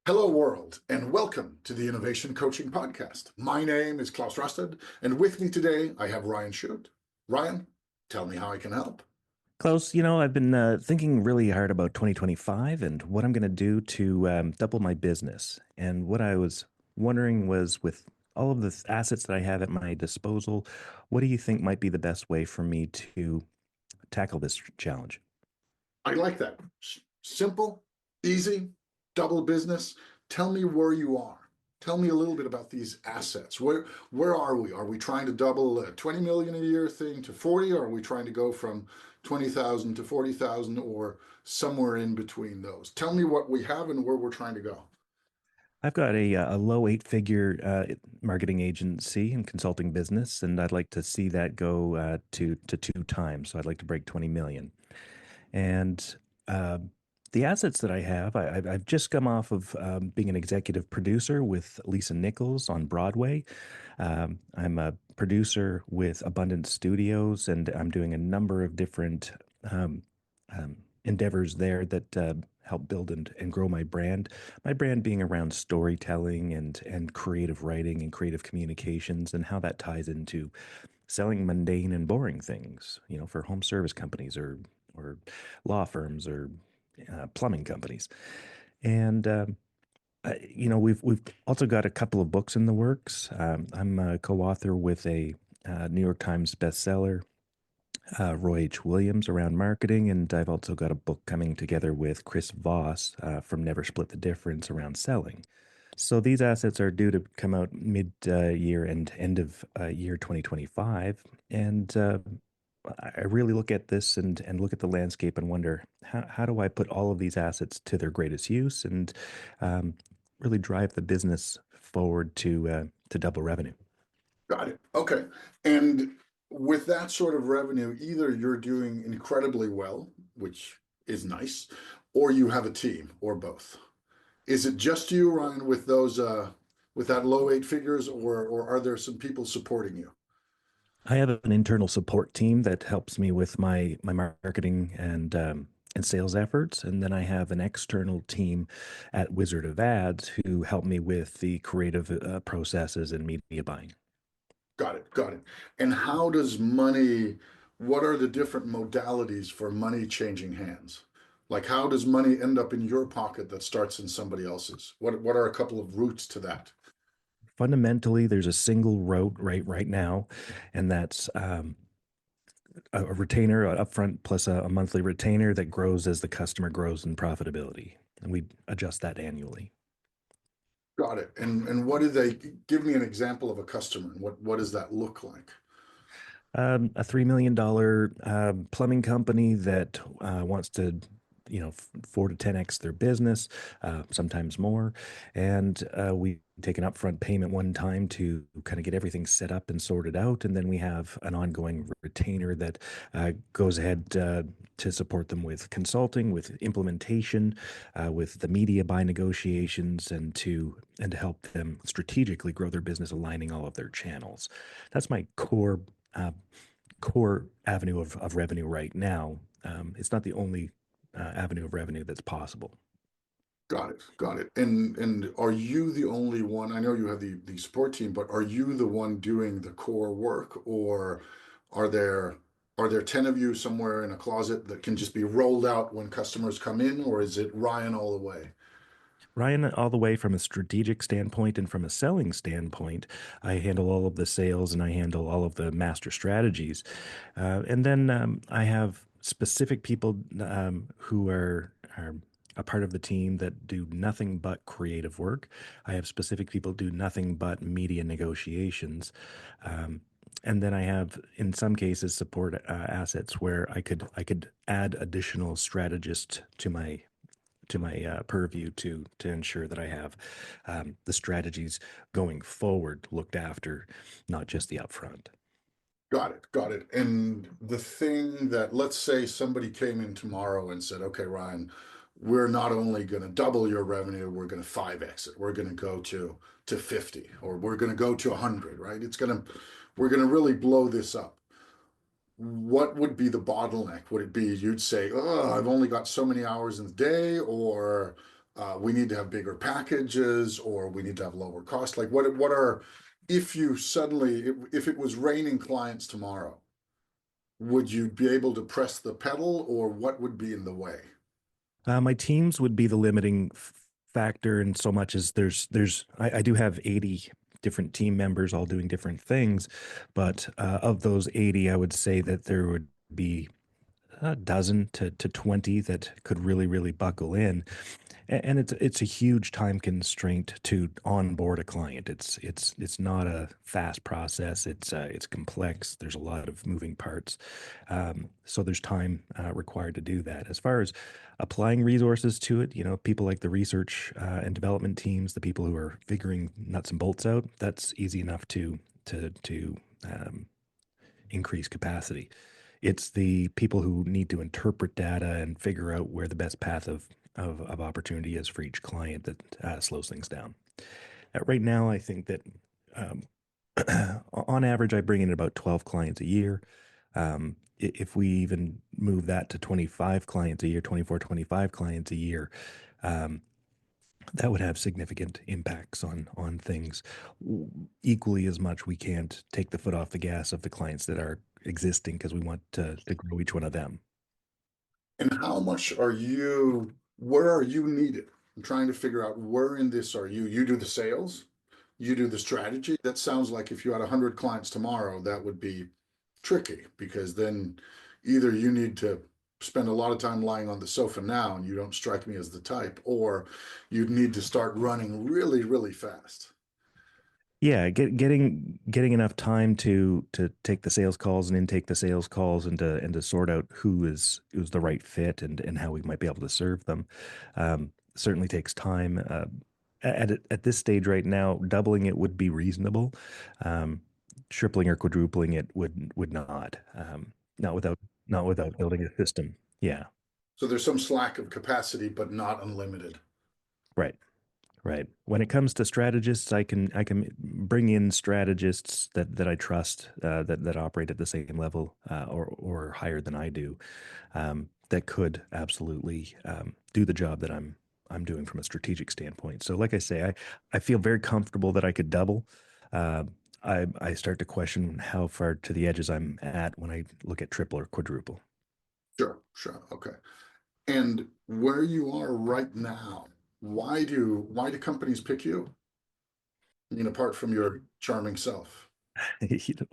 Hello, world, and welcome to the Innovation Coaching Podcast. My name is Klaus Rusted, and with me today I have Ryan Shute. Ryan, tell me how I can help. Klaus, I've been thinking really hard about 2025 and what I'm going to do to double my business. And what I was wondering was, with all of the assets that I have at my disposal, what do you think might be the best way for me to tackle this challenge? I like that. Simple, easy, double business. Tell me where you are. Tell me a little bit about these assets. Where are we? Are we trying to double a 20 million a year thing to 40, or are we trying to go from 20,000 to 40,000 or somewhere in between those? Tell me what we have and where we're trying to go. I've got a low eight-figure marketing agency and consulting business, and I'd like to see that go to two times. So I'd like to break 20 million. And uh, the assets that I have, I've just come off of being an executive producer with Lisa Nichols on Broadway. I'm a producer with Abundant Studios, and I'm doing a number of different um, endeavors there that help build and grow my brand. My brand being around storytelling and creative writing and creative communications, and how that ties into selling mundane and boring things, for home service companies or law firms or plumbing companies. And we've also got a couple of books in the works. I'm a co-author with a New York Times bestseller, Roy H. Williams, around marketing, and I've also got a book coming together with Chris Voss from Never Split the Difference around selling. So these assets are due to come out mid-year and end of year 2025. And I really look at this and look at the landscape and wonder, how do I put all of these assets to their greatest use and um, really drive the business forward to double revenue. Got it. Okay. And with that sort of revenue, either you're doing incredibly well, which is nice, or you have a team, or both. Is it just you, Ryan, with those with that low eight figures, or are there some people supporting you? I have an internal support team that helps me with my marketing and sales efforts, and then I have an external team at Wizard of Ads who help me with the creative processes and media buying. Got it. Got it. And how does money, what are the different modalities for money changing hands? Like how does money end up in your pocket that starts in somebody else's? What are a couple of routes to that? Fundamentally, there's a single route right now, and that's a retainer, an upfront plus a monthly retainer that grows as the customer grows in profitability, and we adjust that annually. Got it. And what do they give me an example of a customer and what does that look like? A $3 million plumbing company that wants to, 4 to 10x their business, sometimes more, and we take an upfront payment one time to kind of get everything set up and sorted out, and then we have an ongoing retainer that goes ahead to support them with consulting, with implementation, with the media buy negotiations, and to help them strategically grow their business, aligning all of their channels. That's my uh, core avenue of revenue right now. It's not the only avenue of revenue that's possible. Got it. Got it. And are you the only one? I know you have the support team, but are you the one doing the core work, or are there are there 10 of you somewhere in a closet that can just be rolled out when customers come in, or is it Ryan all the way? Ryan, all the way from a strategic standpoint and from a selling standpoint, I handle all of the sales and I handle all of the master strategies. And then I have specific people who are a part of the team that do nothing but creative work. I have specific people do nothing but media negotiations. Um, and then I have, in some cases, support assets where I could add additional strategists to my purview to ensure that I have the strategies going forward looked after, not just the upfront. Got it. Got it. And the thing that, let's say somebody came in tomorrow and said, okay, Ryan, we're not only going to double your revenue, we're going to 5x it. We're going to go to 50, or we're going to go to 100, right? We're going to really blow this up. What would be the bottleneck? Would it be you'd say, oh, I've only got so many hours in the day, or we need to have bigger packages, or we need to have lower cost? Like what are, if you suddenly, if it was raining clients tomorrow, would you be able to press the pedal, or what would be in the way? My teams would be the limiting factor, in so much as I do have 80 different team members all doing different things, but of those 80, I would say that there would be a dozen to 20 that could really buckle in. And it's a huge time constraint to onboard a client. It's not a fast process. It's complex. There's a lot of moving parts, so there's time required to do that. As far as applying resources to it, people like the research and development teams, the people who are figuring nuts and bolts out, that's easy enough to um, increase capacity. It's the people who need to interpret data and figure out where the best path of opportunity is for each client that slows things down. Right now, I think that um, on average, I bring in about 12 clients a year. If we even move that to 25 clients a year, 24, 25 clients a year, um, that would have significant impacts on things. Equally as much, we can't take the foot off the gas of the clients that are existing, because we want to grow each one of them. And how much where are you needed? I'm trying to figure out where in this are you do the sales, you do the strategy. That sounds like if you had 100 clients tomorrow, that would be tricky, because then either you need to spend a lot of time lying on the sofa now, and you don't strike me as the type, or you'd need to start running really fast. Yeah, getting enough time to take the sales calls and intake the sales calls, and to sort out who's the right fit, and how we might be able to serve them. Certainly takes time. At this stage right now, doubling it would be reasonable. Um, Tripling or quadrupling it would not. Not without building a system. Yeah, So there's some slack of capacity, but not unlimited. right. Right. When it comes to strategists, I can bring in strategists that I trust, that operate at the same level, or higher than I do, that could absolutely do the job that I'm doing from a strategic standpoint. So, like I say, I feel very comfortable that I could double. Uh, I start to question how far to the edges I'm at when I look at triple or quadruple. Sure, okay. And where you are right now, why do companies pick you? I mean, apart from your charming self.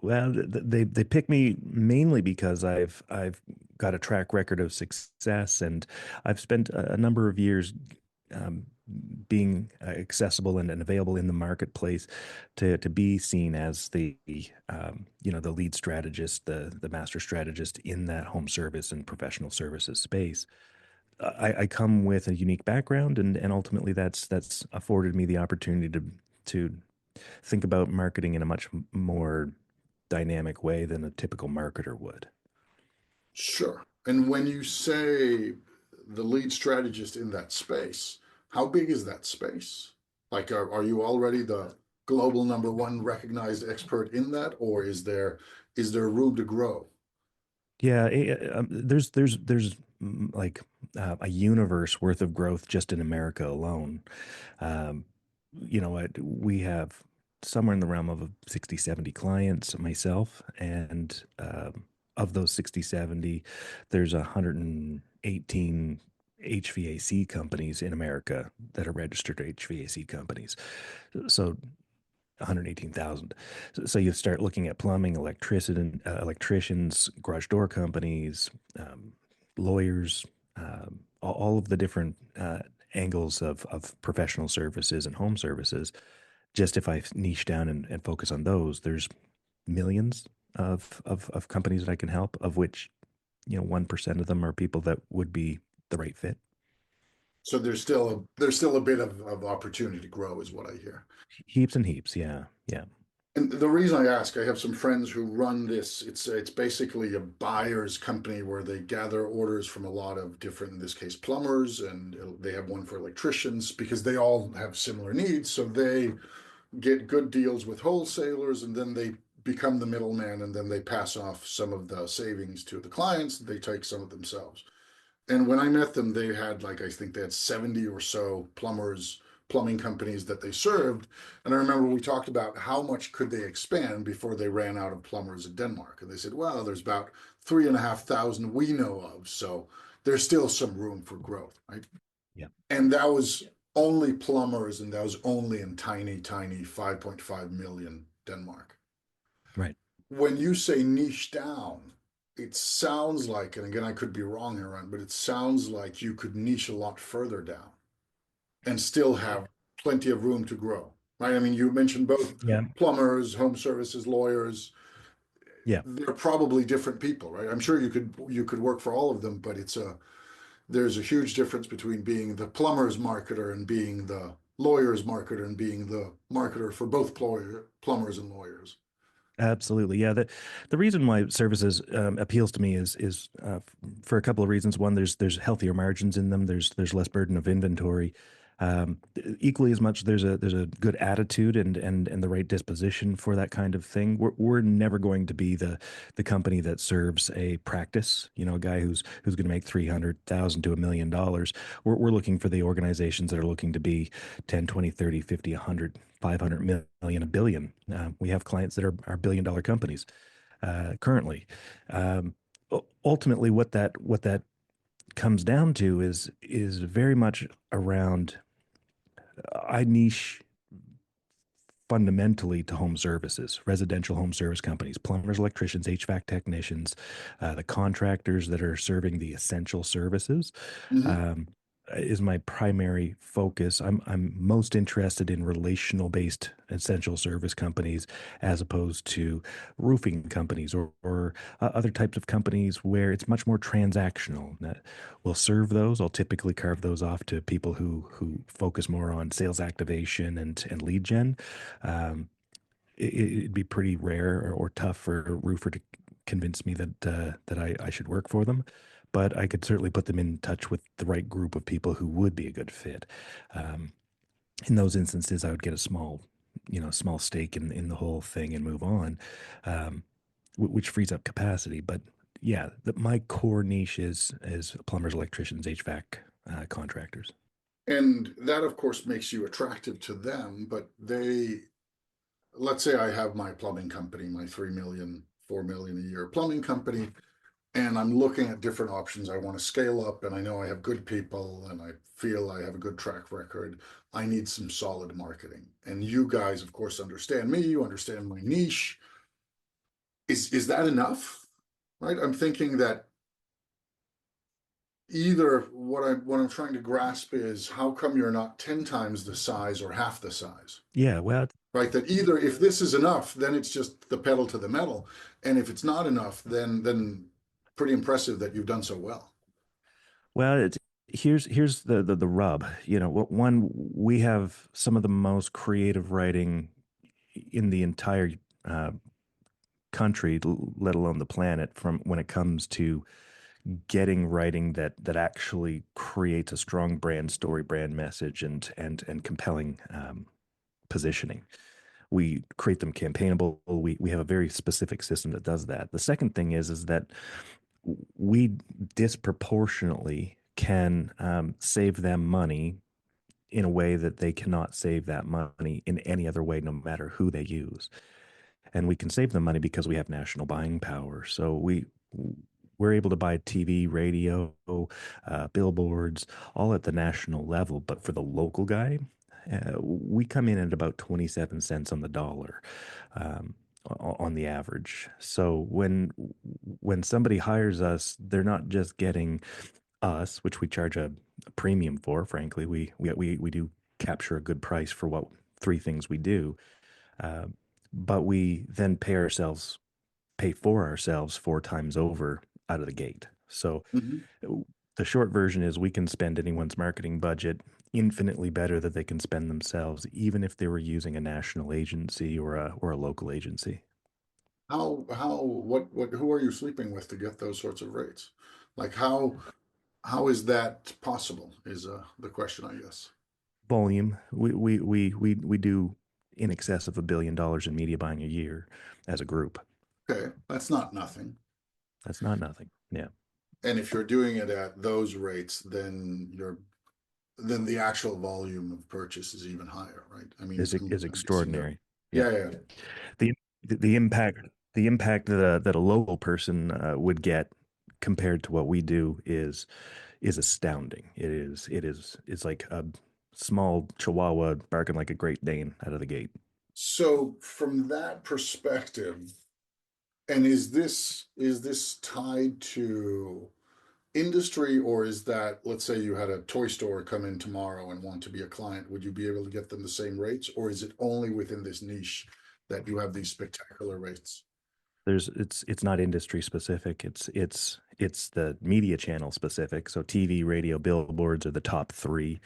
Well, they pick me mainly because I've got a track record of success, and I've spent a number of years um, being accessible and available in the marketplace to be seen as the lead strategist, the master strategist in that home service and professional services space. I come with a unique background, and ultimately that's afforded me the opportunity to think about marketing in a much more dynamic way than a typical marketer would. Sure. And when you say the lead strategist in that space, how big is that space? Like, are you already the global number one recognized expert in that, or is there room to grow? Yeah, there's like a universe worth of growth just in America alone. Um, we have somewhere in the realm of 60, 70 clients myself, and of those 60, 70, there's 118 HVAC companies in America that are registered HVAC companies. So 118,000. So you start looking at plumbing, electricians, garage door companies, lawyers, all of the different angles of professional services and home services. Just if I niche down and focus on those, there's millions of companies that I can help, of which 1% of them are people that would be the right fit. So there's still a bit of opportunity to grow, is what I hear. Heaps and heaps. Yeah, yeah. And the reason I ask, I have some friends who run this. It's basically a buyer's company where they gather orders from a lot of different, in this case, plumbers, and they have one for electricians because they all have similar needs. So they get good deals with wholesalers, and then they become the middleman, and then they pass off some of the savings to the clients. They take some of themselves. And when I met them, they had like, I think they had 70 or so plumbing companies that they served. And I remember we talked about how much could they expand before they ran out of plumbers in Denmark. And they said, well, there's about 3,500 we know of. So there's still some room for growth, right? Yeah. And that was only plumbers, and that was only in tiny, tiny 5.5 million Denmark. Right. When you say niche down, it sounds like, and again, I could be wrong here, Ron, but it sounds like you could niche a lot further down and still have plenty of room to grow, right? I mean, you mentioned both Yeah. plumbers, home services, lawyers. Yeah. They're probably different people, right? I'm sure you could work for all of them, but there's a huge difference between being the plumber's marketer and being the lawyer's marketer and being the marketer for both plumbers and lawyers. Absolutely. Yeah. The reason why services appeals to me is for a couple of reasons. One, there's healthier margins in them. There's less burden of inventory. Equally as much, there's a good attitude and the right disposition for that kind of thing. We're never going to be the company that serves a practice. You know, a guy who's going to make 300,000 to $1 million. We're looking for the organizations that are looking to be 10, 20, 30, 50, 100, 500 million, a billion. We have clients that are billion-dollar companies currently. Ultimately, what that comes down to is very much around I niche fundamentally to home services, residential home service companies, plumbers, electricians, HVAC technicians, the contractors that are serving the essential services. Mhm. Um, is my primary focus. I'm most interested in relational based essential service companies as opposed to roofing companies or other types of companies where it's much more transactional. That will serve those. I'll typically carve those off to people who focus more on sales activation and lead gen. Um, it'd be pretty rare or tough for a roofer to convince me that I should work for them, but I could certainly put them in touch with the right group of people who would be a good fit. Um, in those instances, I would get a small stake in the whole thing and move on, um, which frees up capacity. But yeah, my core niche is plumbers, electricians, HVAC contractors. And that, of course, makes you attractive to them, but let's say I have my plumbing company, my 3 million, 4 million a year plumbing company, and I'm looking at different options. I want to scale up, and I know I have good people, and I feel I have a good track record. I need some solid marketing. And you guys, of course, understand me, you understand my niche. Is that enough? Right? I'm thinking that either what I'm trying to grasp is how come you're not 10 times the size or half the size? Yeah, well, Right? That either if this is enough, then it's just the pedal to the metal. And if it's not enough, then pretty impressive that you've done so well. Well, here's the rub. You know, one, we have some of the most creative writing in the entire uh, country, let alone the planet, from when it comes to getting writing that actually creates a strong brand story, brand message, and compelling positioning. We create them campaignable. We have a very specific system that does that. The second thing is that we disproportionately can save them money in a way that they cannot save that money in any other way, no matter who they use. And we can save them money because we have national buying power. So we're able to buy TV, radio, billboards, all at the national level. But for the local guy, we come in at about 27 cents on the dollar. On the average. So when somebody hires us, they're not just getting us, which we charge a premium for. Frankly, we do capture a good price for what three things we do, uh, but we then pay for ourselves four times over out of the gate. So Mhm. the short version is we can spend anyone's marketing budget infinitely better than they can spend themselves, even if they were using a national agency or a local agency. Who are you sleeping with to get those sorts of rates? Like how is that possible is the question, I guess. Volume. We do in excess of $1 billion in media buying a year as a group. Okay, that's not nothing. That's not nothing. Yeah. And if you're doing it at those rates, then the actual volume of purchase is even higher, right? I mean, Is I'm guessing extraordinary. Yeah. yeah, yeah. The the impact that a local person would get compared to what we do is astounding. It's like a small Chihuahua barking like a Great Dane out of the gate. So from that perspective, and is this tied to industry, or is that, let's say you had a toy store come in tomorrow and want to be a client, would you be able to get them the same rates, or is it only within this niche that you have these spectacular rates? It's not industry specific. It's the media channel specific. So TV, radio, billboards are the top three.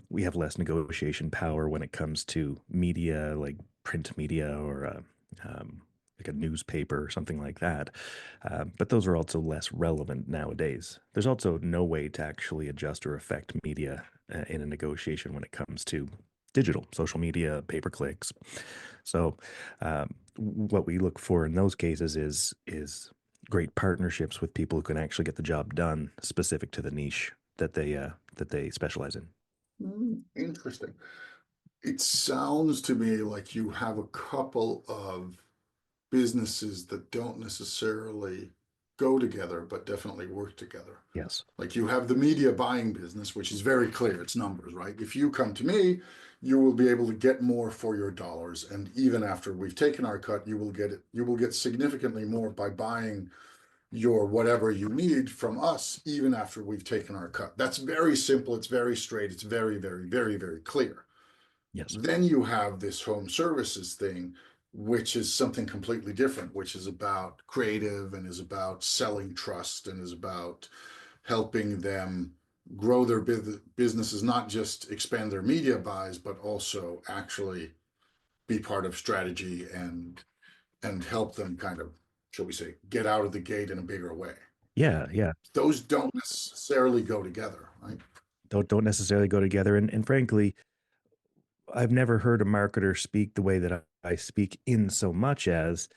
We have less negotiation power when it comes to media, like print media or like a newspaper or something like that. But those are also less relevant nowadays. There's also no way to actually adjust or affect media in a negotiation when it comes to digital, social media, pay per clicks. So, what we look for in those cases is great partnerships with people who can actually get the job done specific to the niche that they specialize in. Interesting. It sounds to me like you have a couple of businesses that don't necessarily go together, but definitely work together. Yes. Like you have the media buying business, which is very clear, it's numbers, right? If you come to me, you will be able to get more for your dollars. And even after we've taken our cut, you will get significantly more by buying your whatever you need from us, even after we've taken our cut. That's very simple, it's very straight, it's very, very, very, very clear. Yes. Then you have this home services thing, which is something completely different, which is about creative and is about selling trust and is about helping them grow their businesses, not just expand their media buys, but also actually be part of strategy and help them kind of, shall we say, get out of the gate in a bigger way. Yeah. Yeah. Those don't necessarily go together, right? Don't necessarily go together. And frankly, I've never heard a marketer speak the way that I speak in so much as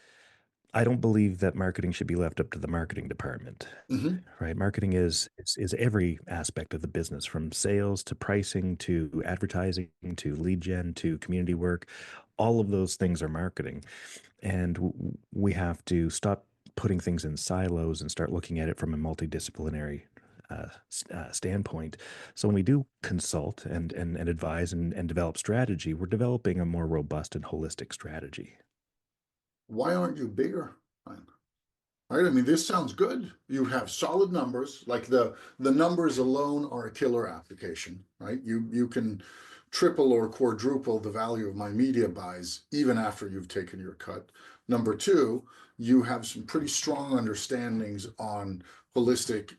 I don't believe that marketing should be left up to the marketing department. Mm-hmm. Right? Marketing is every aspect of the business, from sales to pricing to advertising to lead gen to community work. All of those things are marketing, and we have to stop putting things in silos and start looking at it from a multidisciplinary standpoint. So when we do consult and advise and develop strategy, we're developing a more robust and holistic strategy. Why aren't you bigger? Right? I mean, this sounds good. You have solid numbers, like the numbers alone are a killer application, right? You can triple or quadruple the value of my media buys even after you've taken your cut. Number two, you have some pretty strong understandings on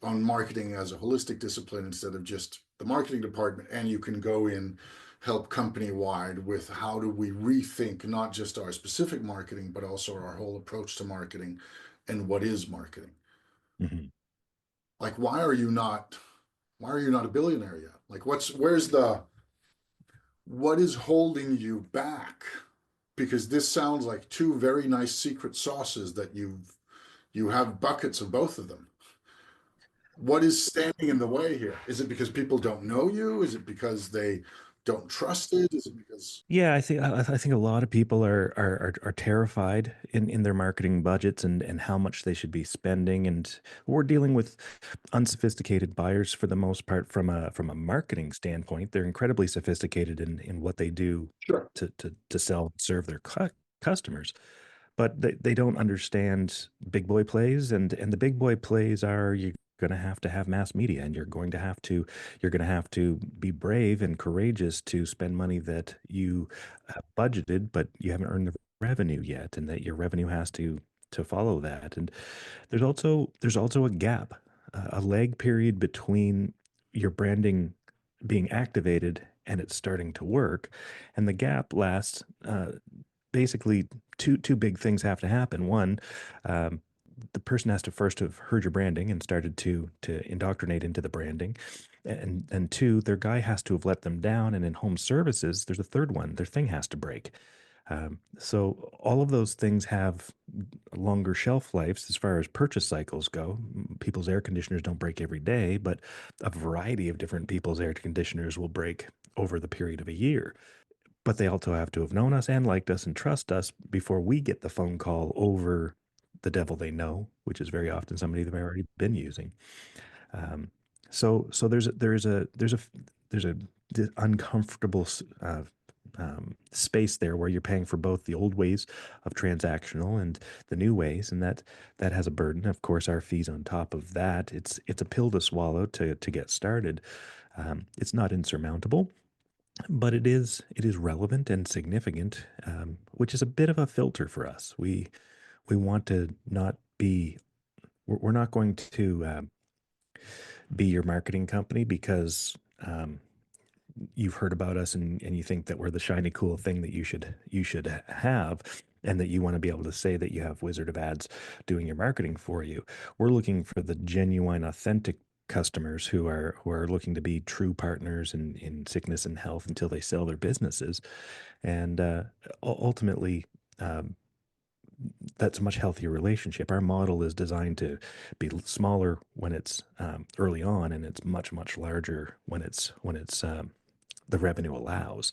marketing as a holistic discipline instead of just the marketing department, and you can go in help company wide with how do we rethink not just our specific marketing, but also our whole approach to marketing and what is marketing. Mhm. Like, why are you not a billionaire yet? Like, what is holding you back? Because this sounds like two very nice secret sauces that you have buckets of both of them. What is standing in the way here? Is it because people don't know you? Is it because they don't trust it? Is it because Yeah, I think a lot of people are terrified in their marketing budgets and how much they should be spending, and we're dealing with unsophisticated buyers for the most part from a marketing standpoint. They're incredibly sophisticated in what they do sure? to sell and serve their customers, but they don't understand big boy plays, and the big boy plays are you're going to have mass media, and you're going to have to be brave and courageous to spend money that you budgeted but you haven't earned the revenue yet, and that your revenue has to follow that. And there's also a gap, a lag period between your branding being activated and it's starting to work, and the gap lasts basically two big things have to happen. One, um, the person has to first have heard your branding and started to indoctrinate into the branding, and two, their guy has to have let them down. And in home services, there's a third one: their thing has to break. So all of those things have longer shelf lives as far as purchase cycles go. People's air conditioners don't break every day, but a variety of different people's air conditioners will break over the period of a year. But they also have to have known us and liked us and trust us before we get the phone call over the devil they know, which is very often somebody they've already been using. Um, so there's a uncomfortable space there where you're paying for both the old ways of transactional and the new ways, and that has a burden. Of course, our fees on top of that. It's a pill to swallow to get started. It's not insurmountable, but it is relevant and significant, which is a bit of a filter for us. We want to not be. We're not going to be your marketing company because you've heard about us and you think that we're the shiny cool thing that you should have, and that you want to be able to say that you have Wizard of Ads doing your marketing for you. We're looking for the genuine, authentic customers who are looking to be true partners in sickness and health until they sell their businesses. And ultimately, um, that's a much healthier relationship. Our model is designed to be smaller when it's early on, and it's much much larger when it's the revenue allows.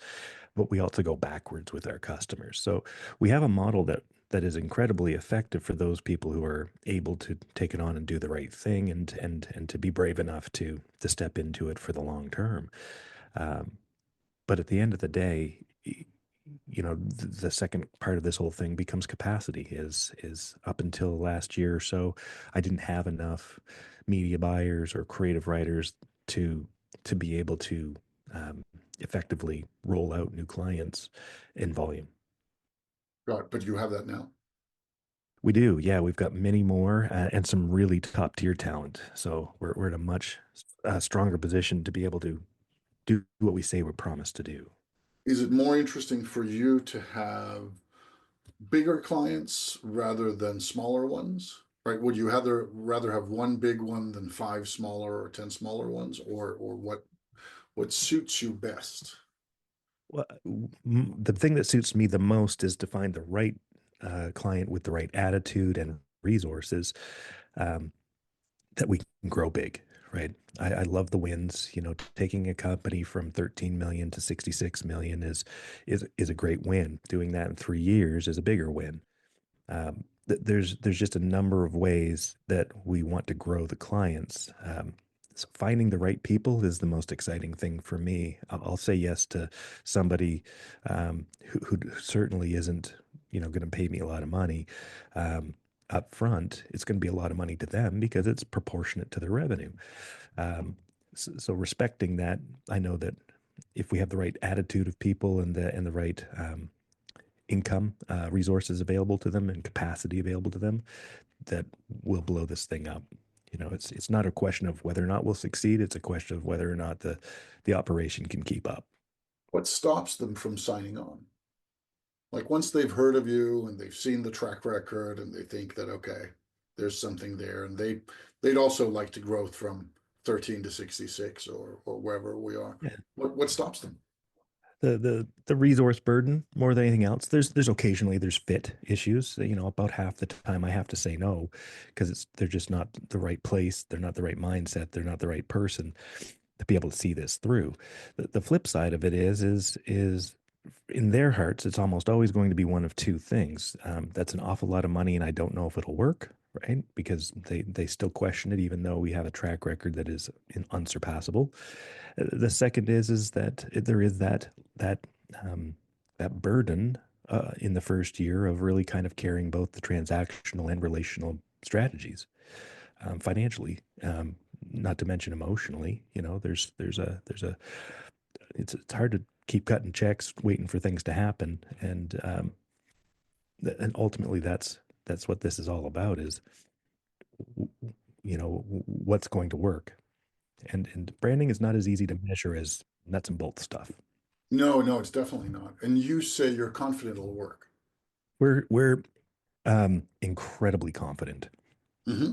But we also go backwards with our customers. So we have a model that is incredibly effective for those people who are able to take it on and do the right thing, and to be brave enough to step into it for the long term. Um, but at the end of the day, the second part of this whole thing becomes capacity. Is up until last year or so, I didn't have enough media buyers or creative writers to to be able to um, effectively roll out new clients in volume. Right, but you have that now. We do, yeah. We've got many more, and some really top tier talent. So we're in a much stronger position to be able to do what we say we're promised to do. Is it more interesting for you to have bigger clients rather than smaller ones? Right? Would you rather have one big one than five smaller or 10 smaller ones, or what suits you best? Well, the thing that suits me the most is to find the right client with the right attitude and resources, um, that we can grow big, right? I love the wins. Taking a company from 13 million to 66 million is a great win. Doing that in 3 years is a bigger win. There's just a number of ways that we want to grow the clients. So finding the right people is the most exciting thing for me. I'll say yes to somebody who certainly isn't, going to pay me a lot of money up front. It's going to be a lot of money to them because it's proportionate to their revenue. So respecting that, I know that if we have the right attitude of people and the right income resources available to them and capacity available to them, that will blow this thing up. It's not a question of whether or not we'll succeed. It's a question of whether or not the operation can keep up. What stops them from signing on? Like once they've heard of you and they've seen the track record and they think that, okay, there's something there, and they'd also like to grow from 13 to 66 or wherever we are. Yeah. What stops them? The resource burden more than anything else. There's occasionally there's fit issues. About half the time I have to say no because they're just not the right place. They're not the right mindset. They're not the right person to be able to see this through. The flip side of it is in their hearts, it's almost always going to be one of two things. That's an awful lot of money, and I don't know if it'll work, right? Because they still question it, even though we have a track record that is unsurpassable. The second is that there is that um, that burden in the first year of really kind of carrying both the transactional and relational strategies financially, not to mention emotionally. There's a it's hard to keep cutting checks waiting for things to happen, and ultimately that's what this is all about, is what's going to work. And branding is not as easy to measure as nuts and bolts stuff. No, no, it's definitely not. And you say you're confident it'll work. We're incredibly confident. Hmm.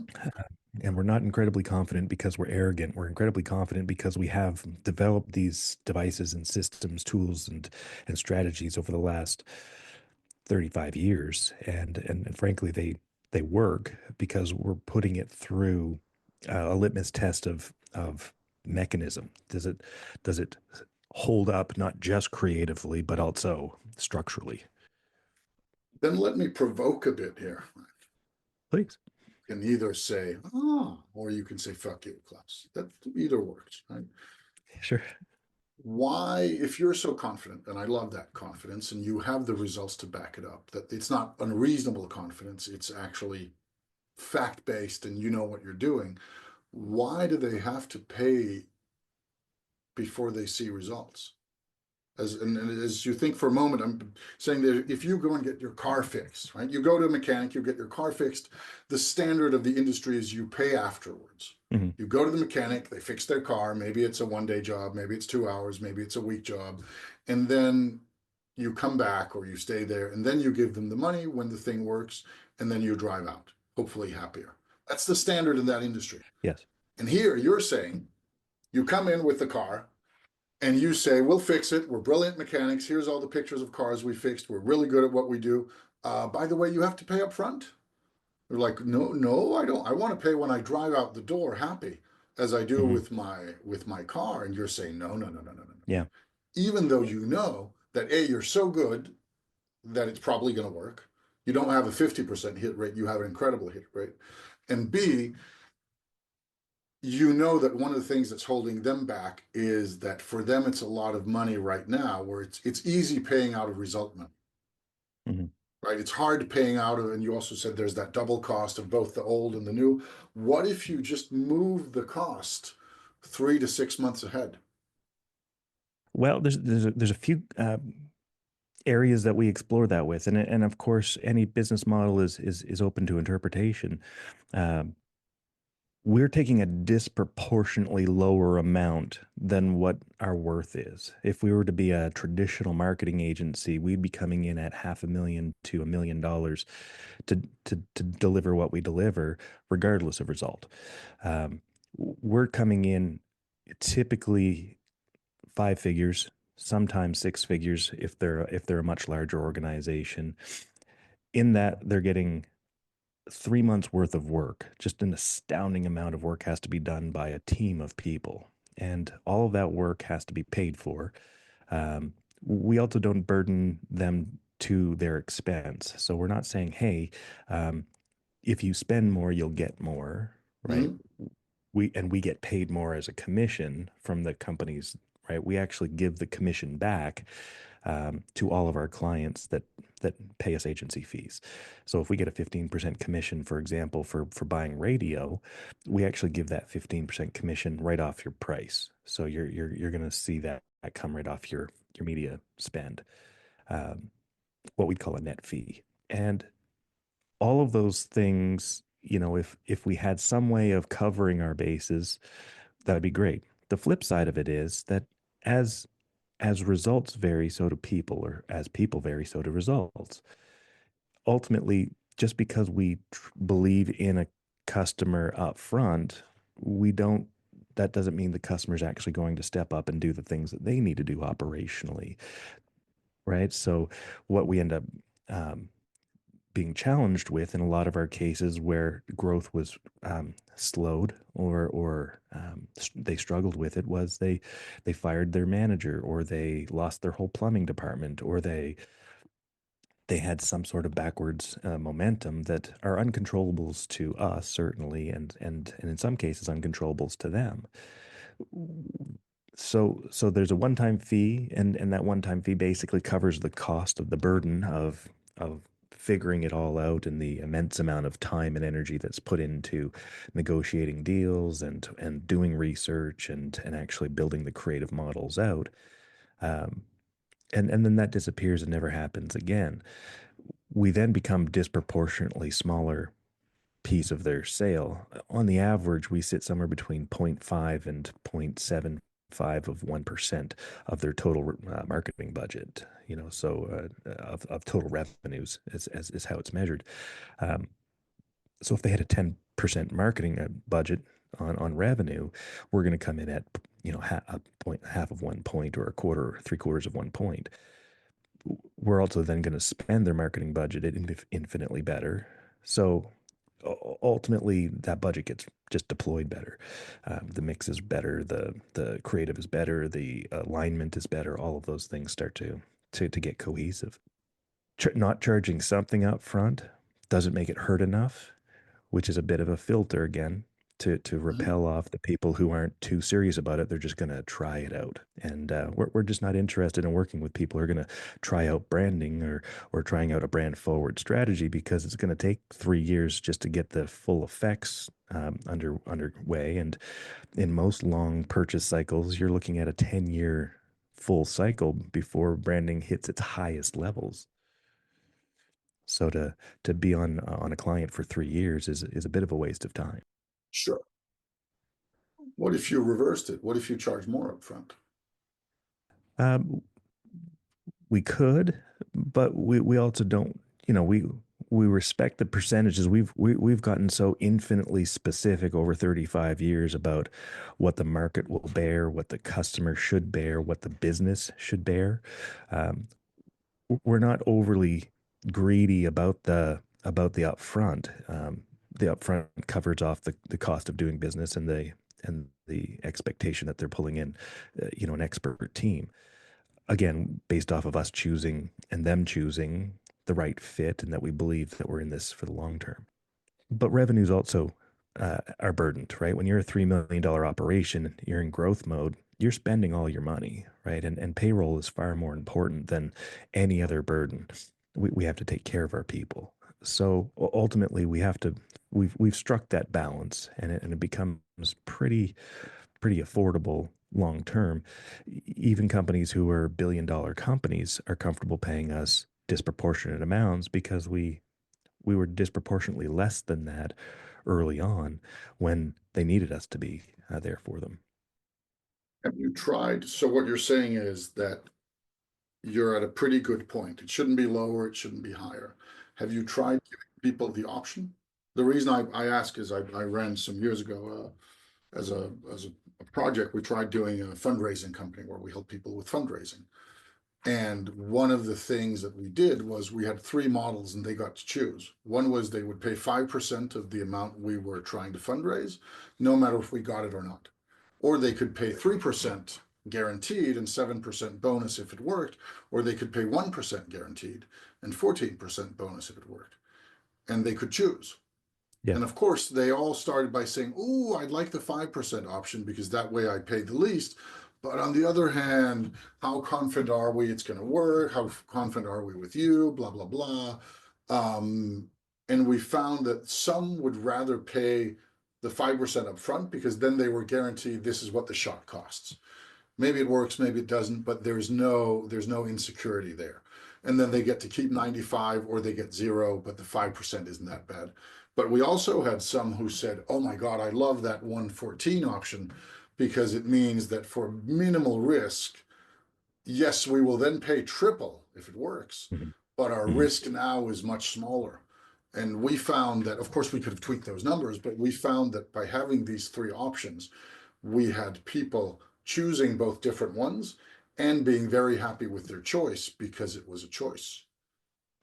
And we're not incredibly confident because we're arrogant. We're incredibly confident because we have developed these devices and systems, tools and strategies over the last 35 years, and frankly, they work because we're putting it through a litmus test of mechanism. Does it hold up not just creatively but also structurally? Then let me provoke a bit here. Please. You can either say, oh, or you can say, fuck you, Klaus. That either works, right? Sure. Why, if you're so confident, and I love that confidence, and you have the results to back it up, that it's not unreasonable confidence, it's actually fact based and you know what you're doing, why do they have to pay before they see results? And as you think for a moment, I'm saying that if you go and get your car fixed, right? You go to a mechanic, you get your car fixed. The standard of the industry is you pay afterwards. Mhm. You go to the mechanic, they fix their car. Maybe it's a 1 day job, maybe it's 2 hours, maybe it's a week job. And then you come back or you stay there, and then you give them the money when the thing works, and then you drive out, hopefully happier. That's the standard in that industry. Yes. And here you're saying you come in with the car, and you say, we'll fix it. We're brilliant mechanics. Here's all the pictures of cars we fixed. We're really good at what we do. By the way, you have to pay up front. They're like, no, no, I don't. I want to pay when I drive out the door happy, as I do Hmm. with my car. And you're saying, no, no, no, no, no, no. Yeah. Even though you know that A, you're so good that it's probably going to work. You don't have a 50% hit rate. You have an incredible hit rate. And B, you know that one of the things that's holding them back is that for them it's a lot of money right now, where it's easy paying out of result money, Hmm. right? It's hard paying out of, and you also said there's that double cost of both the old and the new. What if you just move the cost 3 to 6 months ahead? Well, there's a few areas that we explore that with, and of course, any business model is open to interpretation. Um, we're taking a disproportionately lower amount than what our worth is. If we were to be a traditional marketing agency, we'd be coming in at $500,000 to $1 million to deliver what we deliver, regardless of result. Um, we're coming in typically 5 figures, sometimes 6 figures if they're a much larger organization. In that, they're getting 3 months worth of work. Just an astounding amount of work has to be done by a team of people, and all of that work has to be paid for. We also don't burden them to their expense, so we're not saying, "Hey, um, if you spend more, you'll get more," right? Mhm. We get paid more as a commission from the companies, right? We actually give the commission back to all of our clients that pay us agency fees. So if we get a 15% commission, for example, for buying radio, we actually give that 15% commission right off your price. So you're going to see that come right off your media spend, um, what we'd call a net fee. And all of those things, if we had some way of covering our bases, that'd be great. The flip side of it is that as as results vary, so do people, or as people vary, so do results. Ultimately, just because we believe in a customer up front, we don't that doesn't mean the customer's actually going to step up and do the things that they need to do operationally, right? So what we end up um, being challenged with in a lot of our cases where growth was slowed, or they struggled with it, was they fired their manager, or they lost their whole plumbing department, or they had some sort of backwards momentum that are uncontrollables to us, certainly, and in some cases uncontrollables to them. So there's a one-time fee, and that one-time fee basically covers the cost of the burden of figuring it all out, and the immense amount of time and energy that's put into negotiating deals and doing research and actually building the creative models out. Um, and then that disappears and never happens again. We then become disproportionately smaller piece of their sale. On the average, we sit somewhere between zero point 0.5 and 0.75 of 1% of their total marketing budget. So of total revenues is how it's measured. Um, so if they had a 10% marketing budget on revenue, we're going to come in at a point, half of 1 point, or a quarter, or 3/4 of 1 point. we're also then going to spend their marketing budget infinitely better. So ultimately, that budget gets just deployed better. The mix is better, the creative is better, the alignment is better. All of those things start to get cohesive. Not charging something up front doesn't make it hurt enough, which is a bit of a filter again to Mhm. repel off the people who aren't too serious about it. They're just going to try it out, and we're just not interested in working with people who are going to try out branding or trying out a brand forward strategy, because it's going to take 3 years just to get the full effects underway. And in most long purchase cycles, you're looking at a 10-year full cycle before branding hits its highest levels. So to be on a client for 3 years is a bit of a waste of time. Sure. What if you reversed it? What if you charge more upfront? Um, we could, but we also don't. We respect the percentages. We've gotten so infinitely specific over 35 years about what the market will bear, what the customer should bear, what the business should bear. Um, we're not overly greedy about the upfront. The upfront covers off the cost of doing business and the expectation that they're pulling in, an expert team. Again, based off of us choosing and them choosing the right fit, and that we believe that we're in this for the long term. But revenues also are burdened, right? When you're a $3 million operation, you're in growth mode, you're spending all your money, right? And payroll is far more important than any other burden. We have to take care of our people. So ultimately, we've struck that balance, and it becomes pretty affordable long term. Even companies who are billion-dollar companies are comfortable paying us disproportionate amounts, because we were disproportionately less than that early on when they needed us to be there for them. Have you tried? So what you're saying is that you're at a pretty good point. It shouldn't be lower, it shouldn't be higher. Have you tried giving people the option? The reason I ask is I ran some years ago as a project. We tried doing a fundraising company where we help people with fundraising. And one of the things that we did was we had three models and they got to choose. One was they would pay 5% of the amount we were trying to fundraise, no matter if we got it or not. Or they could pay 3% guaranteed and 7% bonus if it worked, or they could pay 1% guaranteed and 14% bonus if it worked. And they could choose. Yeah. And of course, they all started by saying, "Oh, I'd like the 5% option because that way I pay the least." But on the other hand, how confident are we it's going to work? How confident are we with you? Blah, blah, blah. Um, and we found that some would rather pay the 5% upfront because then they were guaranteed this is what the shot costs. Maybe it works, maybe it doesn't, but there's no insecurity there. And then they get to keep 95 or they get zero, but the 5% isn't that bad. But we also had some who said, "Oh my God, I love that 114 option because it means that for minimal risk, yes, we will then pay triple if it works, Mhm. but our Mhm. risk now is much smaller." And we found that, of course, we could have tweaked those numbers, but we found that by having these three options, we had people choosing both different ones and being very happy with their choice because it was a choice.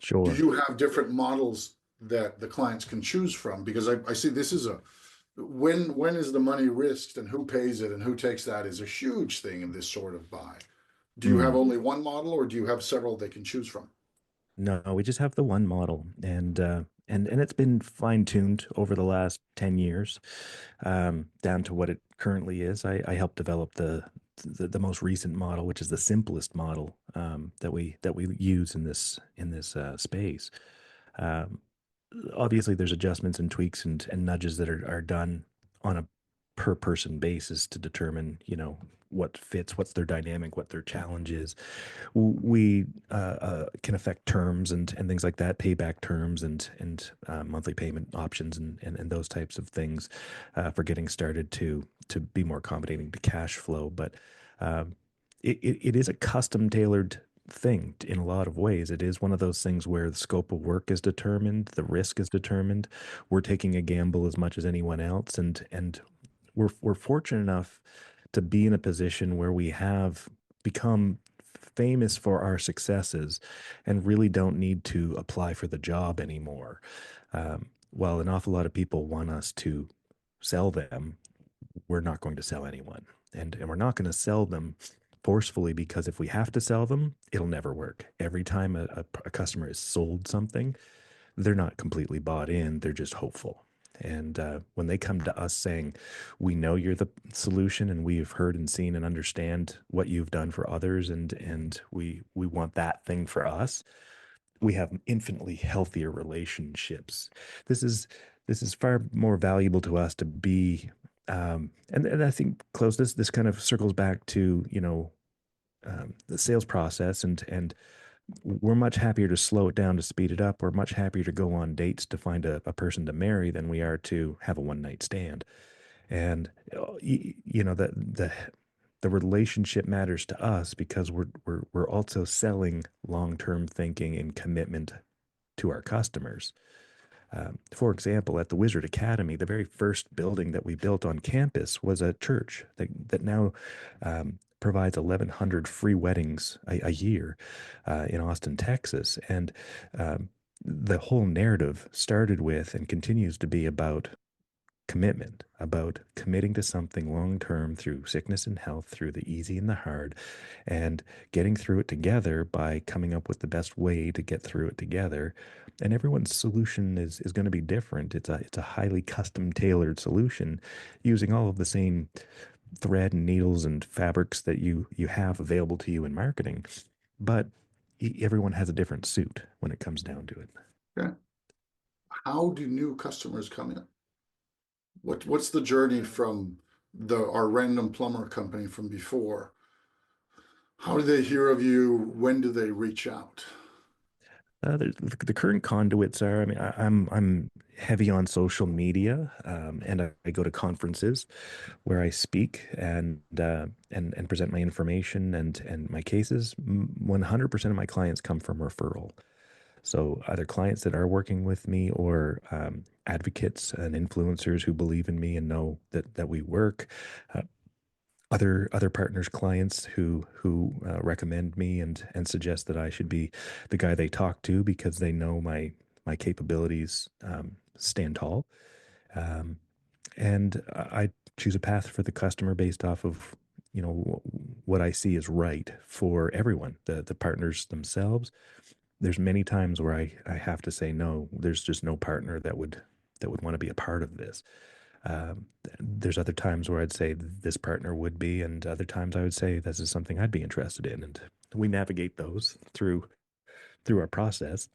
Do Sure. you have different models that the clients can choose from? Because I see this is a when is the money risked and who pays it and who takes that is a huge thing in this sort of buy. Do you have Mm. only one model or do you have several they can choose from? No, we just have the one model, and it's been fine tuned over the last 10 years, down to what it currently is. I helped develop the most recent model, which is the simplest model, that we use in this space. Um, Obviously, there's adjustments and tweaks and nudges that are done on a per person basis to determine, what fits, what's their dynamic, what their challenge is. We can affect terms and things like that, payback terms and monthly payment options and those types of things, for getting started to be more accommodating to cash flow. But um, it is a custom tailored thing in a lot of ways. It is one of those things where the scope of work is determined, the risk is determined. We're taking a gamble as much as anyone else, and we're fortunate enough to be in a position where we have become famous for our successes and really don't need to apply for the job anymore. While an awful lot of people want us to sell them, we're not going to sell anyone. And we're not going to sell them forcefully, because if we have to sell them, it'll never work. Every time a customer is sold something, they're not completely bought in, they're just hopeful. And when they come to us saying, we know you're the solution and we've heard and seen and understand what you've done for others, and we want that thing for us, we have infinitely healthier relationships. This is this is far more valuable to us to be, and I think close this kind of circles back to, the sales process, and we're much happier to slow it down to speed it up. We're much happier to go on dates to find a person to marry than we are to have a one night stand. And the relationship matters to us because we're also selling long term thinking and commitment to our customers. For example, at the Wizard Academy, the very first building that we built on campus was a church that now provides 1,100 free weddings a year in Austin, Texas. And the whole narrative started with and continues to be about commitment, about committing to something long term through sickness and health, through the easy and the hard, and getting through it together by coming up with the best way to get through it together. And everyone's solution is going to be different. It's a highly custom tailored solution using all of the same thread and needles and fabrics that you have available to you in marketing, but everyone has a different suit when it comes down to it. Yeah. How do new customers come in? What's the journey from our random plumber company from before? How do they hear of you? When do they reach out? The current conduits are, I mean, I'm heavy on social media, and I go to conferences where I speak and present my information and my cases. 100% of my clients come from referral. So either clients that are working with me or advocates and influencers who believe in me and know that we work. Uh, other partners, clients who recommend me and suggest that I should be the guy they talk to because they know my capabilities stand tall. Um, and I choose a path for the customer based off of what I see is right for everyone, the partners themselves. There's many times where I have to say no. There's just no partner that would want to be a part of this. Um, there's other times where I'd say this partner would be, and other times I would say this is something I'd be interested in, and we navigate those through our process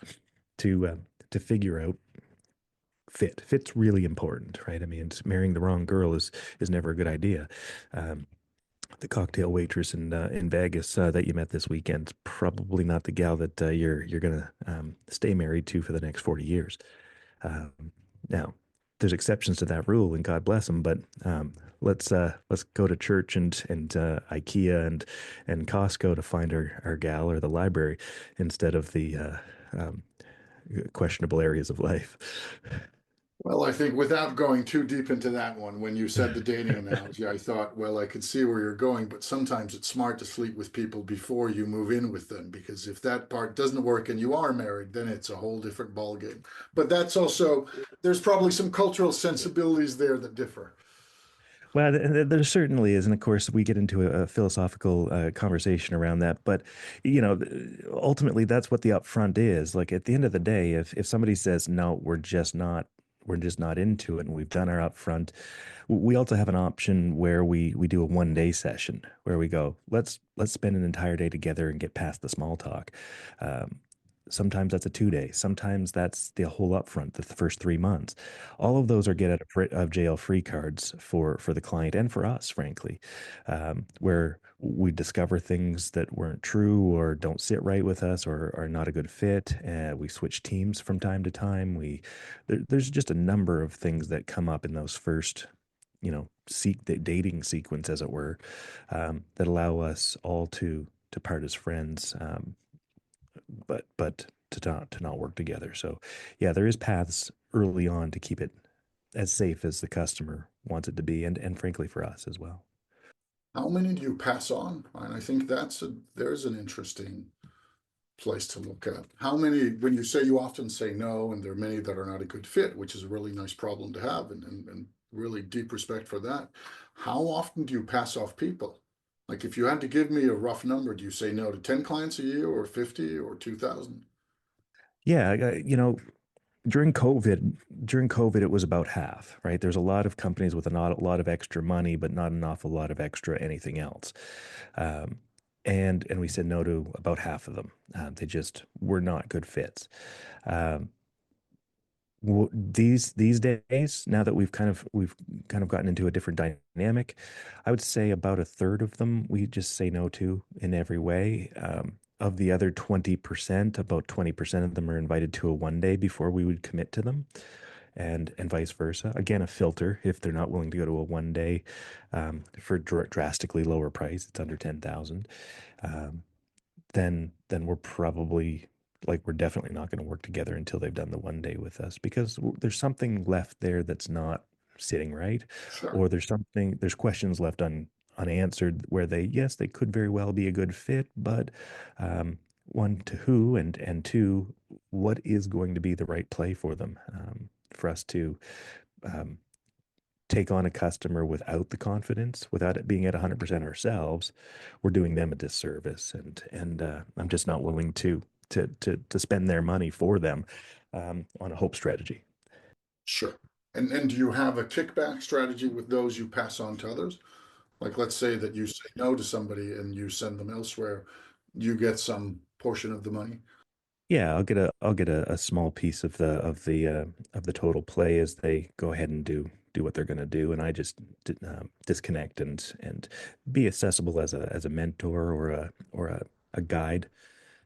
to to figure out fit. Fit's really important, right? I mean, marrying the wrong girl is never a good idea. Um, the cocktail waitress in Vegas that you met this weekend probably not the gal that you're gonna stay married to for the next 40 years. Um, Now, there's exceptions to that rule, and God bless them. But let's go to church and IKEA and Costco to find our gal, or the library, instead of the um, questionable areas of life. Well, I think without going too deep into that one, when you said the dating analogy, I thought, well, I could see where you're going, but sometimes it's smart to sleep with people before you move in with them, because if that part doesn't work and you are married, then it's a whole different ballgame. But that's also, there's probably some cultural sensibilities there that differ. Well, there certainly is, and of course, we get into a philosophical conversation around that. But ultimately, that's what the upfront is. Like at the end of the day, if somebody says no, we're just not into it, and we've done our upfront, we also have an option where we do a 1 day session where we go, let's spend an entire day together and get past the small talk. Um, Sometimes that's a 2 day. Sometimes that's the whole upfront, the first 3 months. All of those are get out of jail free cards for the client and for us, frankly, where we discover things that weren't true or don't sit right with us or are not a good fit. We switch teams from time to time. There's just a number of things that come up in those first, seek the dating sequence, as it were, that allow us all to part as friends. But to not work together. So yeah, there is paths early on to keep it as safe as the customer wants it to be, and frankly for us as well. How many do you pass on? And I think there's an interesting place to look at. How many, when you say you often say no, and there are many that are not a good fit, which is a really nice problem to have, and really deep respect for that. How often do you pass off people? Like if you had to give me a rough number, do you say no to 10 clients a year or 50 or 2,000? Yeah, during COVID, it was about half, right? There's a lot of companies with not a lot of extra money, but not an awful lot of extra anything else. Um, and we said no to about half of them. They just were not good fits. Um, these days, now that we've kind of gotten into a different dynamic, I would say about a third of them we just say no to in every way. Of the other 20%, about 20% of them are invited to a 1 day before we would commit to them, and vice versa. Again, a filter if they're not willing to go to a 1 day for drastically lower price. It's under 10,000. Um, then we're probably like we're definitely not going to work together until they've done the 1 day with us because there's something left there that's not sitting right, Sure. or there's questions left unanswered where yes, they could very well be a good fit, but one, to who, and two, what is going to be the right play for them, for us to um, take on a customer without the confidence, without it being at 100% ourselves, we're doing them a disservice. And I'm just not willing to spend their money for them on a hope strategy. Sure. And do you have a kickback strategy with those you pass on to others? Like, let's say that you say no to somebody and you send them elsewhere, you get some portion of the money. Yeah, I'll get a small piece of the total play as they go ahead and do what they're going to do, and I just disconnect and be accessible as a mentor or a guide.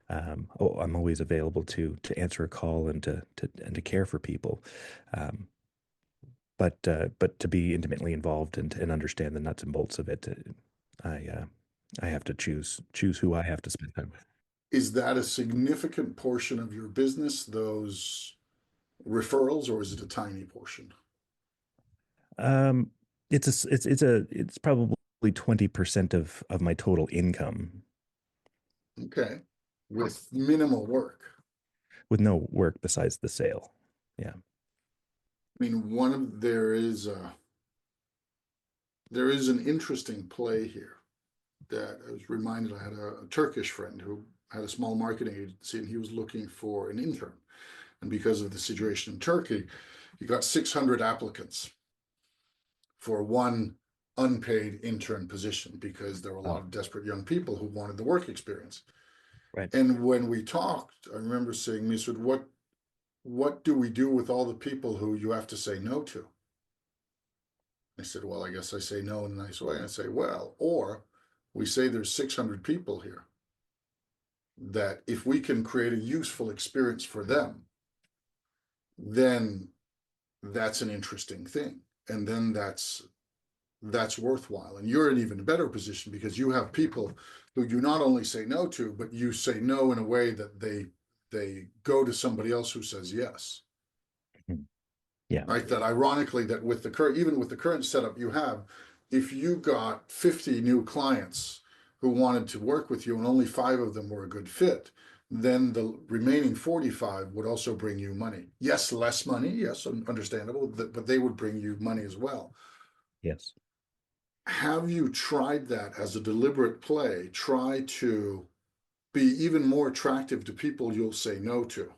I'm always available to answer a call and to care for people, um, but to be intimately involved and understand the nuts and bolts of it, I have to choose who I have to spend time with. Is that a significant portion of your business, those referrals, or is it a tiny portion? Um, it's probably 20% of my total income Okay. With minimal work. with no work besides the sale. Yeah. I mean, there is an interesting play here that I was reminded. I had a Turkish friend who had a small marketing agency and he was looking for an intern. And because of the situation in Turkey, he got 600 applicants for one unpaid intern position because there were a lot Oh, of desperate young people who wanted the work experience. right. And when we talked, I remember saying, Misud, what do we do with all the people who you have to say no to? I said, well, I guess I say no in a nice way. I say, well, or we say there's 600 people here that if we can create a useful experience for them, then that's an interesting thing. And then that's worthwhile. And you're in even better position because you have people who you not only say no to, but you say no in a way that they go to somebody else who says yes. Mhm. Yeah. Right? That ironically, that with the current, even with the current setup you have, if you got 50 new clients who wanted to work with you and only five of them were a good fit, then the remaining 45 would also bring you money. Yes, less money, yes, understandable, but they would bring you money as well. Yes. Have you tried that as a deliberate play? Try to be even more attractive to people you'll say no to.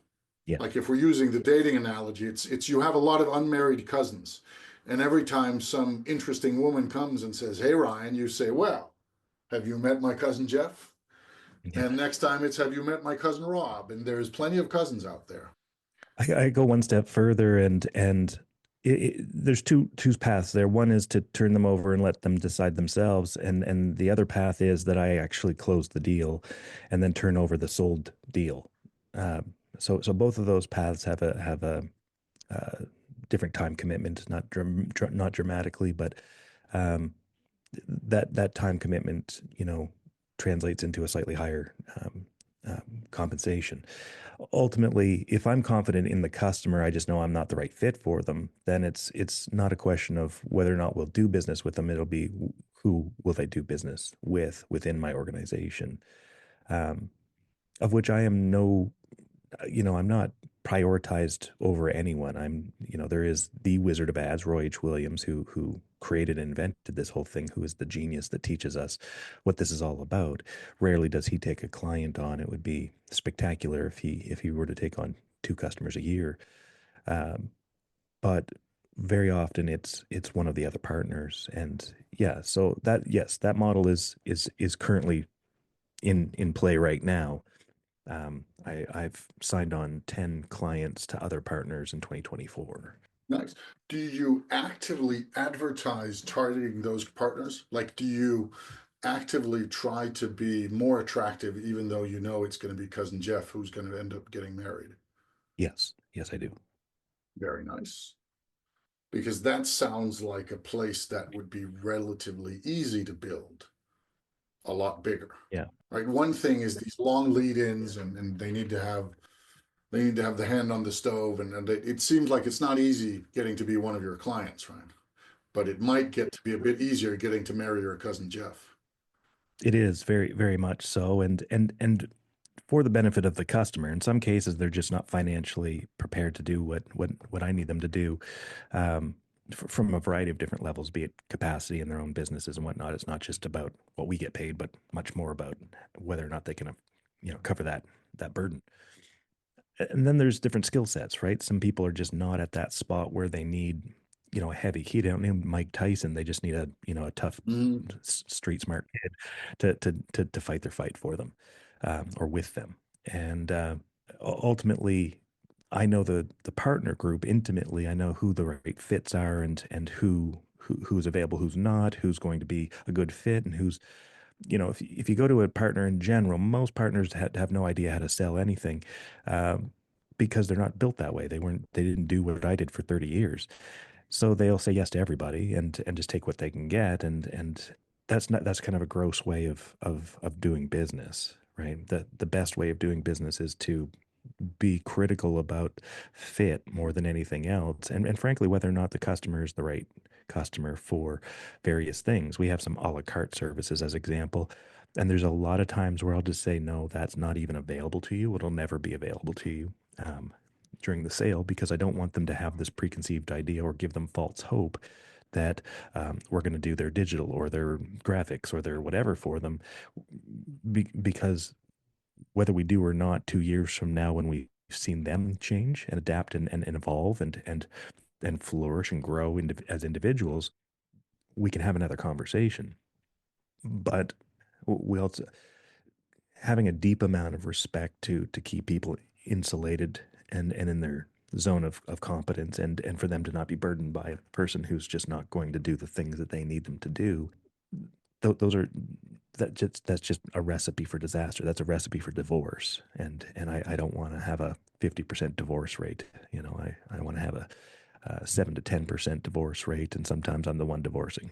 Yes. Like if we're using the dating analogy, it's you have a lot of unmarried cousins, and every time some interesting woman comes and says, "Hey Ryan," you say, "Well, have you met my cousin Jeff?" Yeah. And next time it's, "Have you met my cousin Rob?" And there's plenty of cousins out there. I go one step further, and there's two paths there. One is to turn them over and let them decide themselves, and the other path is that I actually close the deal, and then turn over the sold deal. So both of those paths have a uh, different time commitment, not dramatically, but um, that time commitment, translates into a slightly higher compensation. Ultimately, if I'm confident in the customer, I just know I'm not the right fit for them, then it's not a question of whether or not we'll do business with them. It'll be who will they do business with within my organization, um, of which I am no, I'm not prioritized over anyone. There is the Wizard of Ads, Roy H. Williams, who created and invented this whole thing, who is the genius that teaches us what this is all about. Rarely does he take a client on. It would be spectacular if he were to take on two customers a year. Um, but very often it's one of the other partners. And yeah, so that yes, that model is currently in play right now. I've signed on 10 clients to other partners in 2024. Nice. Do you actively advertise targeting those partners? Like, do you actively try to be more attractive, even though you know it's going to be cousin Jeff who's going to end up getting married? Yes, I do. Very nice. Because that sounds like a place that would be relatively easy to build a lot bigger. Yeah. Right. One thing is these long lead-ins and they need to have the hand on the stove and it seems like it's not easy getting to be one of your clients, right? But it might get to be a bit easier getting to marry your cousin Jeff. It is very, very much so, and for the benefit of the customer. In some cases, they're just not financially prepared to do what I need them to do, um, from a variety of different levels, be it capacity in their own businesses and whatnot. It's not just about what we get paid, but much more about whether or not they can, cover that burden. And then there's different skill sets, right? Some people are just not at that spot where they need, a heavy key. They don't need Mike Tyson. They just need a tough, Mm, street smart kid to fight their fight for them, or with them. And ultimately, I know the partner group intimately. I know who the right fits are, and who's available, who's not, who's going to be a good fit, and who's, if you go to a partner in general, most partners have no idea how to sell anything, um, because they're not built that way. They didn't do what I did for 30 years. So they'll say yes to everybody and just take what they can get. And that's kind of a gross way of doing business, right? The best way of doing business is to be critical about fit more than anything else. And frankly, whether or not the customer is the right customer for various things. We have some a la carte services as example. And there's a lot of times where I'll just say, no, that's not even available to you. It'll never be available to you, um, during the sale, because I don't want them to have this preconceived idea or give them false hope that, we're going to do their digital or their graphics or their whatever for them, because whether we do or not 2 years from now, when we've seen them change and adapt and evolve and flourish and grow as individuals, we can have another conversation. But we also having a deep amount of respect to keep people insulated and in their zone of competence, and for them to not be burdened by a person who's just not going to do the things that they need them to do. Those are that's just a recipe for disaster. That's a recipe for divorce. And I don't want to have a 50% divorce rate. I want to have a 7 to 10% divorce rate, and sometimes I'm the one divorcing.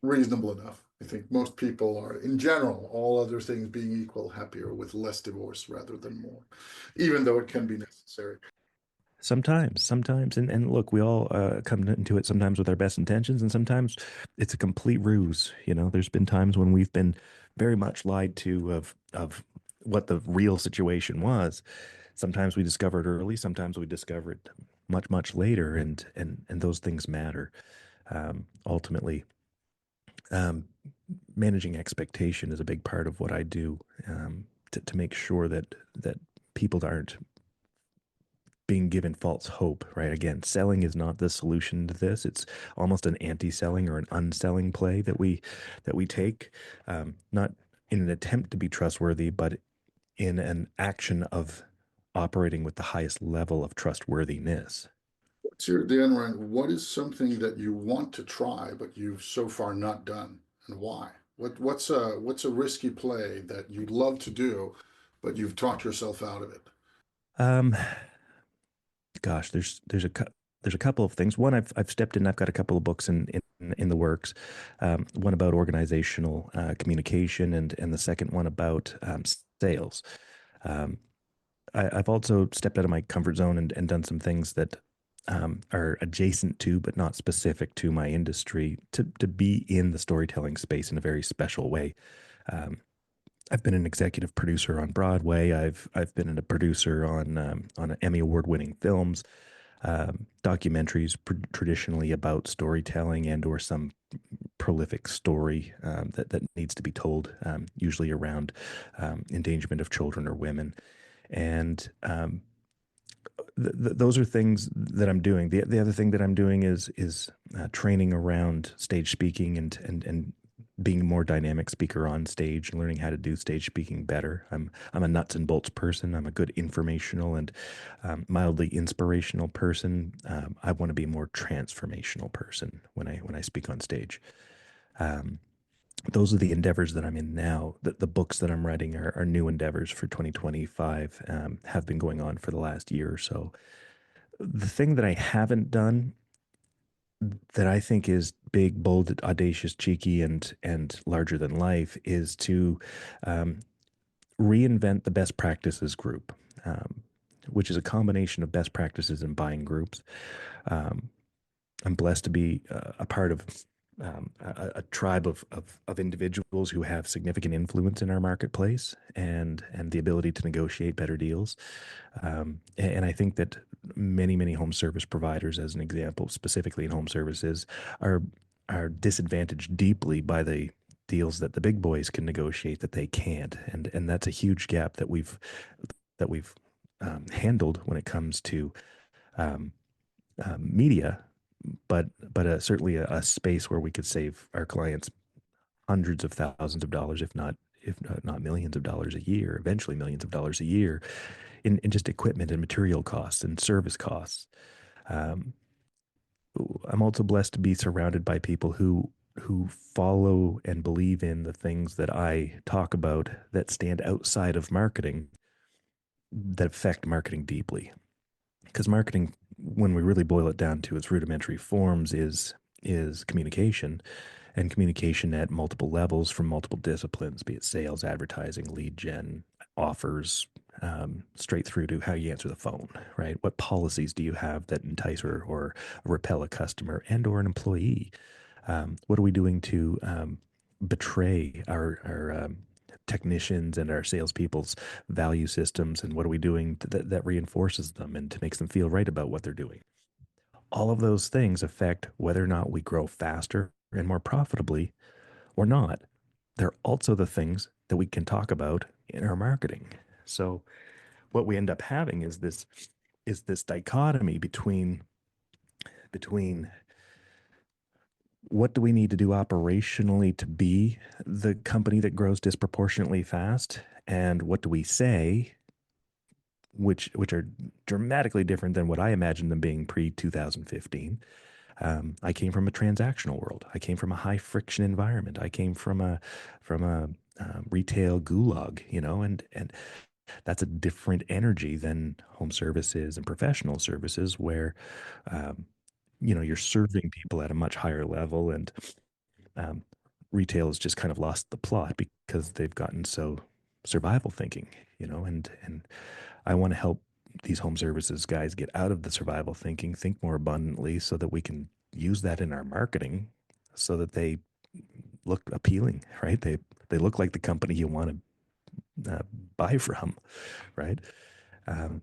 reasonable enough. I think most people are, in general, all other things being equal, happier with less divorce rather than more, even though it can be necessary. Sometimes, and look, we all come into it sometimes with our best intentions, and sometimes it's a complete ruse. There's been times when we've been very much lied to of what the real situation was. Sometimes we discover it early, sometimes we discover it much later, and those things matter. Ultimately, um, managing expectation is a big part of what I do, to make sure that people aren't being given false hope, right? Again, selling is not the solution to this. It's almost an anti-selling or an unselling play that we take, not in an attempt to be trustworthy, but in an action of operating with the highest level of trustworthiness. What's your, Dan Ryan, what is something that you want to try, but you've so far not done, and why? What's a risky play that you'd love to do, but you've talked yourself out of it? Um, Gosh, there's a couple of things. One, I've stepped in. I've got a couple of books in the works. One about organizational communication, and the second one about, sales. Um, I've also stepped out of my comfort zone and done some things that are adjacent to but not specific to my industry to be in the storytelling space in a very special way. Um, I've been an executive producer on Broadway. I've been a producer on Emmy award winning films, documentaries traditionally about storytelling and or some prolific story that needs to be told, usually around endangerment of children or women. And those are things that I'm doing. The other thing that I'm doing is training around stage speaking and being a more dynamic speaker on stage and learning how to do stage speaking better. I'm a nuts and bolts person. I'm a good informational and mildly inspirational person. I want to be a more transformational person when I speak on stage. Um, those are the endeavors that I'm in now. The books that I'm writing are new endeavors for 2025, have been going on for the last year or so. The thing that I haven't done that I think is big, bold, audacious, cheeky, and larger than life is to um, reinvent the best practices group, um, which is a combination of best practices and buying groups. Um, I'm blessed to be a part of a tribe of individuals who have significant influence in our marketplace and the ability to negotiate better deals. And I think that many home service providers, as an example, specifically in home services, are are disadvantaged deeply by the deals that the big boys can negotiate that they can't, and that's a huge gap that we've handled when it comes to um, media, but certainly a space where we could save our clients hundreds of thousands of dollars, if not millions of dollars a year, eventually millions of dollars a year in just equipment and material costs and service costs. Um, I'm also blessed to be surrounded by people who follow and believe in the things that I talk about that stand outside of marketing that affect marketing deeply. Because marketing, when we really boil it down to its rudimentary forms, is communication, and communication at multiple levels from multiple disciplines, be it sales, advertising, lead gen, offers, straight through to how you answer the phone, right? What policies do you have that entice or repel a customer and or an employee? What are we doing to betray our technicians and our salespeople's value systems? And what are we doing that reinforces them and to makes them feel right about what they're doing? All of those things affect whether or not we grow faster and more profitably or not. They're also the things that we can talk about in our marketing. So what we end up having is this dichotomy between what do we need to do operationally to be the company that grows disproportionately fast, and what do we say, which are dramatically different than what I imagined them being pre 2015. I came from a transactional world. I came from a high friction environment. I came from a retail gulag, and that's a different energy than home services and professional services, where um, you're serving people at a much higher level, and um, retail has just kind of lost the plot because they've gotten so survival thinking, and I want to help these home services guys get out of the survival thinking, think more abundantly so that we can use that in our marketing so that they look appealing, right? They look like the company you want to buy from, right? Um,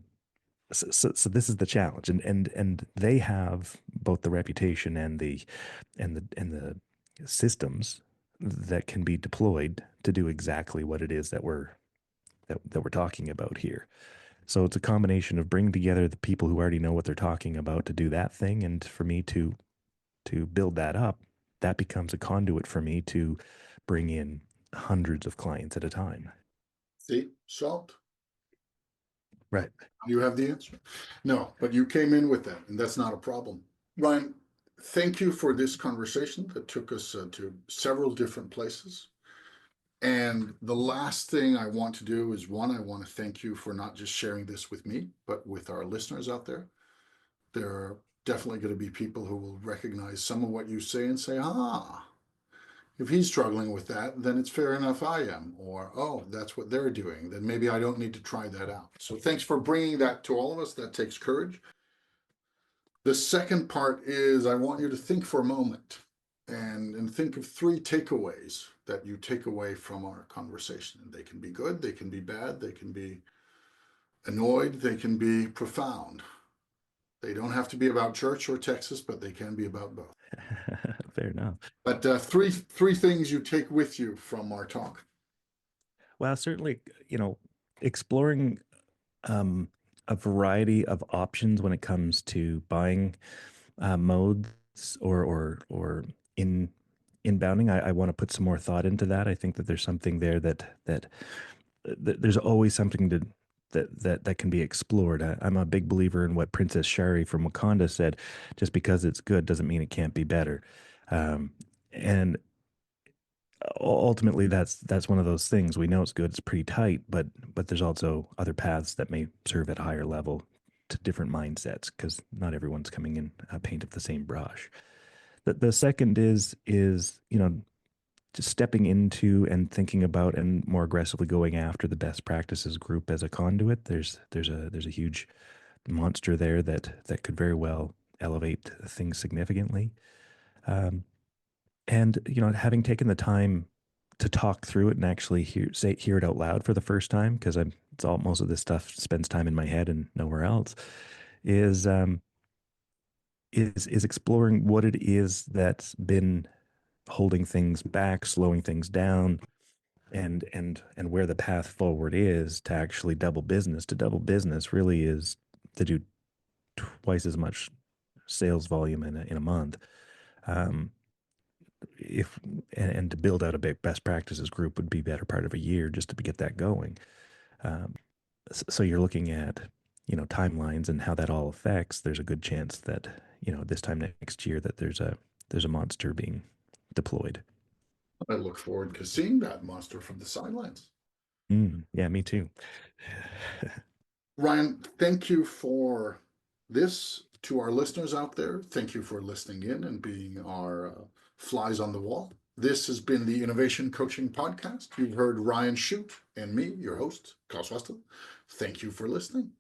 so this is the challenge, and they have both the reputation and the systems that can be deployed to do exactly what it is that we're talking about here. So it's a combination of bringing together the people who already know what they're talking about to do that thing, and for me to build that up, that becomes a conduit for me to bring in hundreds of clients at a time. See, solved. Right. You have the answer. No, but you came in with that, and that's not a problem. Ryan, thank you for this conversation that took us to several different places. And the last thing I want to do is one, I want to thank you for not just sharing this with me, but with our listeners out there. There are definitely going to be people who will recognize some of what you say and say, if he's struggling with that, then it's fair enough I am. Or, oh, that's what they're doing. Then maybe I don't need to try that out. So thanks for bringing that to all of us. That takes courage. The second part is I want you to think for a moment and think of 3 takeaways that you take away from our conversation. They can be good, they can be bad, they can be annoyed, they can be profound. They don't have to be about church or Texas, but they can be about both. Fair enough. But three things you take with you from our talk. Well, certainly, exploring um, a variety of options when it comes to buying modes or in inbounding. I want to put some more thought into that. I think that there's something there that there's always something that can be explored. I'm a big believer in what Princess Shari from Wakanda said. Just because it's good doesn't mean it can't be better. And ultimately, that's one of those things. We know it's good. It's pretty tight, but there's also other paths that may serve at a higher level to different mindsets because not everyone's coming in paint of the same brush. The second is just stepping into and thinking about and more aggressively going after the best practices group as a conduit. There's a huge monster there that could very well elevate things significantly. Um, and having taken the time to talk through it and actually hear it out loud for the first time, because it's all most of this stuff spends time in my head and nowhere else, is is exploring what it is that's been holding things back, slowing things down, and where the path forward is to actually double business. To double business really is to do twice as much sales volume in a month. Um, if and to build out a big best practices group would be better part of a year just to get that going. Um, so you're looking at timelines and how that all affects. There's a good chance that this time next year that there's a monster being deployed. I look forward to seeing that monster from the sidelines. Yeah, me too. Ryan, thank you for this. To our listeners out there, thank you for listening in and being our flies on the wall. This has been the Innovation Coaching Podcast. You've heard Ryan Shute and me, your host, Klaus Westel. Thank you for listening.